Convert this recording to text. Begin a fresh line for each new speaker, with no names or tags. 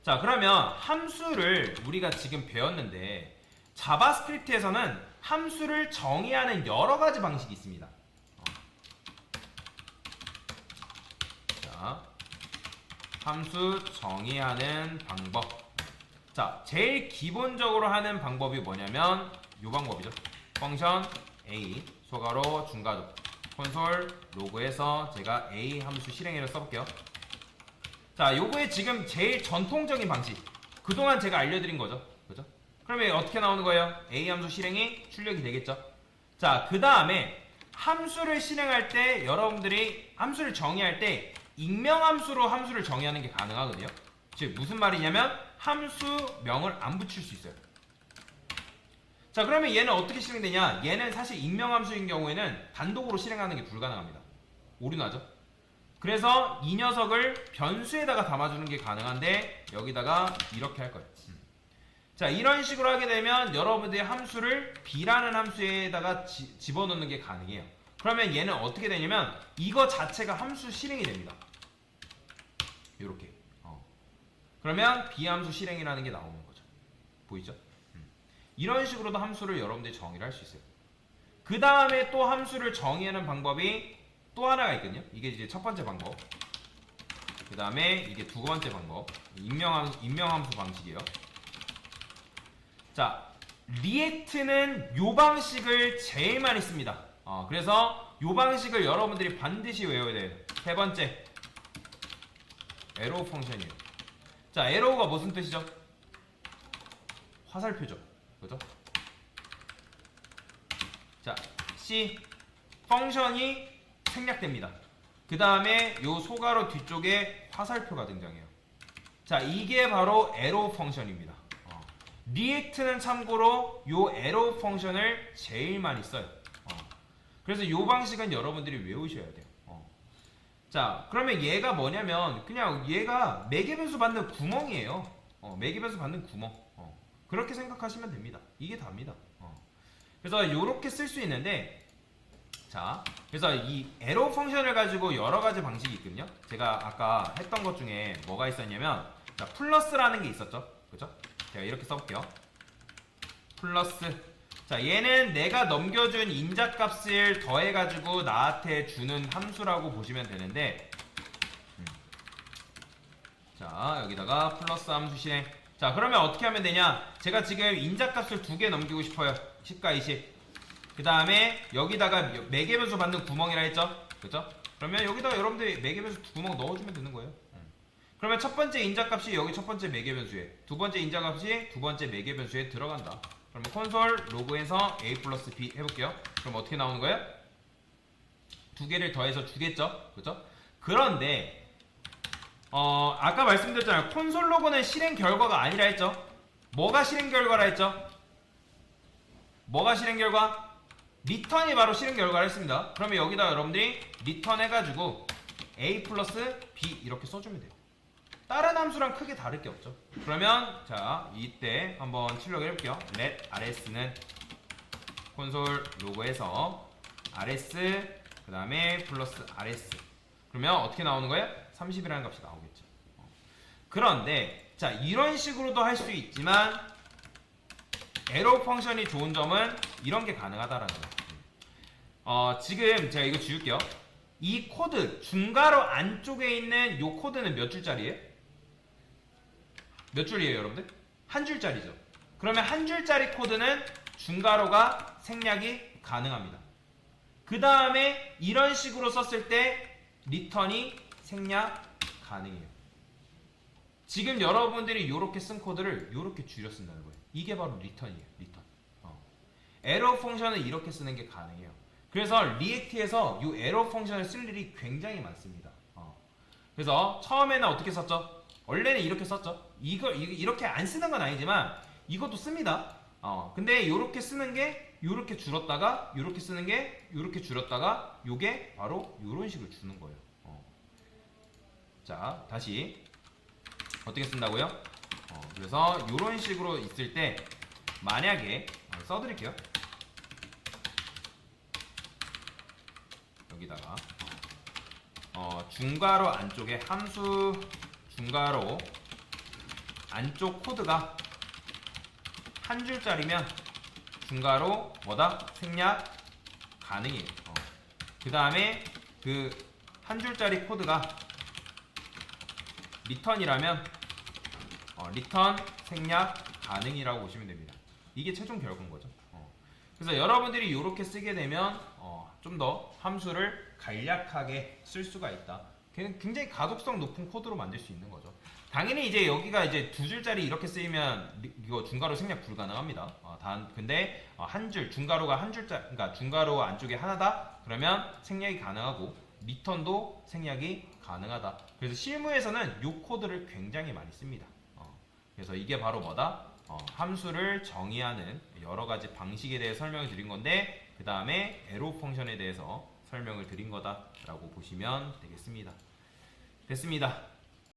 자, 그러면 함수를 우리가 지금 배웠는데 자바스크립트에서는 함수를 정의하는 여러 가지 방식이 있습니다. 자, 함수 정의하는 방법. 자, 제일 기본적으로 하는 방법이 뭐냐면 이 방법이죠. 펑션 a 소가로 중괄호 콘솔 로그에서 제가 a 함수 실행해를 써볼게요. 자, 요거의 지금 제일 전통적인 방식, 그동안 제가 알려드린 거죠. 그죠? 그러면 어떻게 나오는 거예요? a 함수 실행이 출력이 되겠죠. 자, 그 다음에 함수를 실행할 때 여러분들이 함수를 정의할 때 익명함수로 함수를 정의하는 게 가능하거든요. 즉 무슨 말이냐면 함수명을 안 붙일 수 있어요. 자, 그러면 얘는 어떻게 실행되냐? 얘는 사실 익명함수인 경우에는 단독으로 실행하는 게 불가능합니다. 오류나죠? 그래서 이 녀석을 변수에다가 담아주는 게 가능한데 여기다가 이렇게 할 거예요. 자, 이런 식으로 하게 되면 여러분들이 함수를 b라는 함수에다가 집어넣는 게 가능해요. 그러면 얘는 어떻게 되냐면 이거 자체가 함수 실행이 됩니다. 요렇게. 그러면 b함수 실행이라는 게 나오는 거죠. 보이죠? 이런 식으로도 함수를 여러분들이 정의를 할 수 있어요. 그 다음에 또 함수를 정의하는 방법이 또 하나가 있거든요. 이게 이제 첫 번째 방법. 그 다음에 이게 두 번째 방법. 익명함수 방식이에요. 자, 리액트는 요 방식을 제일 많이 씁니다. 그래서 요 방식을 여러분들이 반드시 외워야 돼요. 세 번째, 에로우 펑션이에요. 자, 에로우가 무슨 뜻이죠? 화살표죠. 그죠? 자, C 펑션이 생략됩니다. 그 다음에 요 소가로 뒤쪽에 화살표가 등장해요. 자, 이게 바로 에로우 펑션입니다. 리액트는 참고로 요 에로우 펑션을 제일 많이 써요. 그래서 요 방식은 여러분들이 외우셔야 돼요. 자, 그러면 얘가 뭐냐면 그냥 얘가 매개변수 받는 구멍이에요. 매개변수 받는 구멍. 그렇게 생각하시면 됩니다. 이게 답니다. 그래서 요렇게 쓸 수 있는데, 자, 그래서 이 에로 펑션을 가지고 여러 가지 방식이 있거든요. 제가 아까 했던 것 중에 뭐가 있었냐면, 자, 플러스라는 게 있었죠. 그죠? 제가 이렇게 써볼게요. 플러스. 자, 얘는 내가 넘겨준 인자값을 더해가지고 나한테 주는 함수라고 보시면 되는데, 자, 여기다가 플러스 함수 실행. 자, 그러면 어떻게 하면 되냐? 제가 지금 인자값을 두 개 넘기고 싶어요. 10과 20. 그 다음에 여기다가 매개변수 받는 구멍이라 했죠? 그죠? 그러면 여기다가 여러분들이 매개변수 두 구멍 넣어주면 되는 거예요. 그러면 첫 번째 인자값이 여기 첫 번째 매개변수에, 두 번째 인자값이 두 번째 매개변수에 들어간다. 그러면 콘솔 로그에서 a 플러스 b 해볼게요. 그럼 어떻게 나오는 거예요? 두 개를 더해서 주겠죠? 그죠? 그런데 아까 말씀드렸잖아요. 콘솔 로그는 실행 결과가 아니라 했죠? 뭐가 실행 결과라 했죠? 뭐가 실행 결과? 리턴이 바로 실행 결과를 했습니다. 그러면 여기다 여러분들이 리턴 해가지고 a 플러스 b 이렇게 써주면 돼요. 다른 함수랑 크게 다를 게 없죠. 그러면 자, 이때 한번 출력을 해볼게요. let rs는 콘솔 로그에서 rs 그 다음에 플러스 rs. 그러면 어떻게 나오는 거예요? 30이라는 값이 나오겠죠. 그런데 자, 이런 식으로도 할 수 있지만 에로 펑션이 좋은 점은 이런 게 가능하다라는 거예요. 지금 제가 이거 지울게요. 이 코드 중괄호 안쪽에 있는 요 코드는 몇 줄짜리예요? 몇 줄이에요, 여러분들? 한 줄짜리죠. 그러면 한 줄짜리 코드는 중괄호가 생략이 가능합니다. 그 다음에 이런 식으로 썼을 때 리턴이 생략 가능해요. 지금 여러분들이 이렇게 쓴 코드를 이렇게 줄여 쓴다는 거예요. 이게 바로 리턴이에요. 리턴. 에러 펑션을 이렇게 쓰는 게 가능해요. 그래서 리액트에서 이 에러 펑션을 쓸 일이 굉장히 많습니다. 그래서 처음에는 어떻게 썼죠? 원래는 이렇게 썼죠. 이렇게 안 쓰는 건 아니지만 이것도 씁니다. 근데 이렇게 쓰는 게 이렇게 줄었다가 이렇게 쓰는 게 이렇게 줄었다가 요게 바로 이런 식으로 주는 거예요. 자, 다시 어떻게 쓴다고요? 그래서 이런 식으로 있을 때 만약에 써드릴게요. 여기다가 중괄호 안쪽에 함수 중괄호 안쪽 코드가 한 줄짜리면 중괄호 뭐다? 생략 가능해요. 그 다음에 그 한 줄짜리 코드가 리턴이라면 리턴 생략 가능이라고 보시면 됩니다. 이게 최종 결과인 거죠. 그래서 여러분들이 이렇게 쓰게 되면 좀 더 함수를 간략하게 쓸 수가 있다. 굉장히 가독성 높은 코드로 만들 수 있는 거죠. 당연히 이제 여기가 이제 두 줄짜리 이렇게 쓰이면 이거 중괄호 생략 불가능합니다. 근데 한 줄, 중괄호가 한 줄짜리, 그러니까 중괄호 안쪽에 하나다? 그러면 생략이 가능하고 리턴도 생략이 가능하다. 그래서 실무에서는 이 코드를 굉장히 많이 씁니다. 그래서 이게 바로 뭐다? 함수를 정의하는 여러 가지 방식에 대해 설명을 드린 건데 그 다음에 에로 펑션에 대해서 설명을 드린 거다라고 보시면 되겠습니다. 됐습니다.